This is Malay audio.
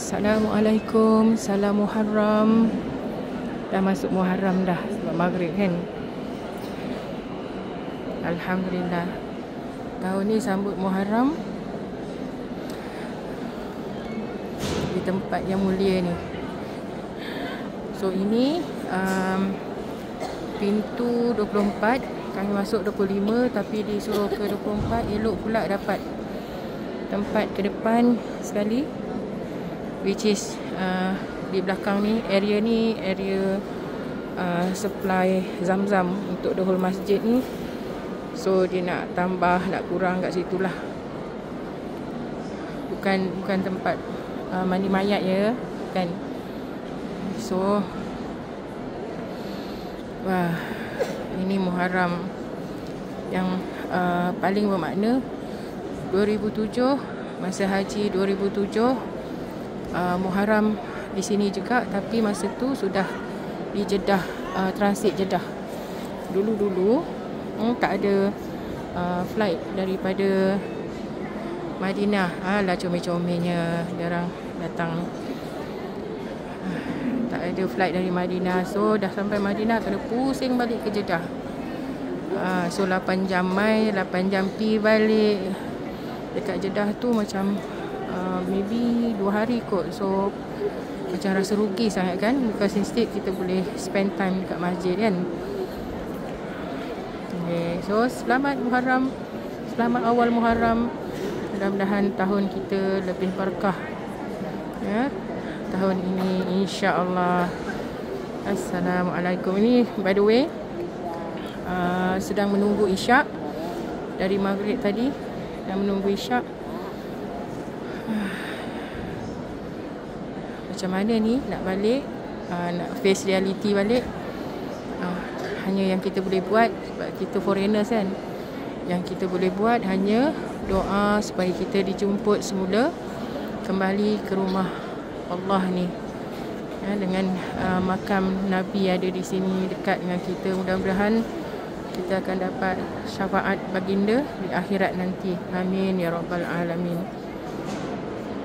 Assalamualaikum, salam Muharram. Dah masuk Muharram dah sebab maghrib kan. Alhamdulillah. Tahun ni sambut Muharram di tempat yang mulia ni. So ini pintu 24, kami masuk 25 tapi disuruh ke 24. Elok pula dapat tempat ke depan sekali, which is di belakang ni, area supply Zam-Zam untuk the whole masjid ni. So dia nak tambah, nak kurang kat situ lah. Bukan tempat mandi mayat ya, kan. So wah, ini Muharram yang paling bermakna. 2007, masa haji 2007, Muharram di sini juga, tapi masa tu sudah di Jeddah, transit Jeddah. Dulu tak ada flight daripada Madinah. Alah, comel-comelnya dia orang datang. Tak ada flight dari Madinah. So dah sampai Madinah kena pusing balik ke Jeddah. So 8 jam mai, 8 jam pi balik. Dekat Jeddah tu macam maybe 2 hari kot. So macam rasa rugi sangat kan, because instead kita boleh spend time dekat masjid kan. Okay, so selamat Muharram, selamat awal Muharram. Mudah-mudahan tahun kita lebih berkah ya, tahun ini insya-Allah. Assalamualaikum. Ini by the way sedang menunggu isyak dari maghrib tadi, dan menunggu isyak. Macam mana ni nak balik, nak face reality balik. Hanya yang kita boleh buat, sebab kita foreigners kan, yang kita boleh buat hanya doa supaya kita dijemput semula kembali ke rumah Allah ni ya, dengan makam Nabi ada di sini dekat dengan kita. Mudah-mudahan kita akan dapat syafaat baginda di akhirat nanti. Amin ya rabbal alamin.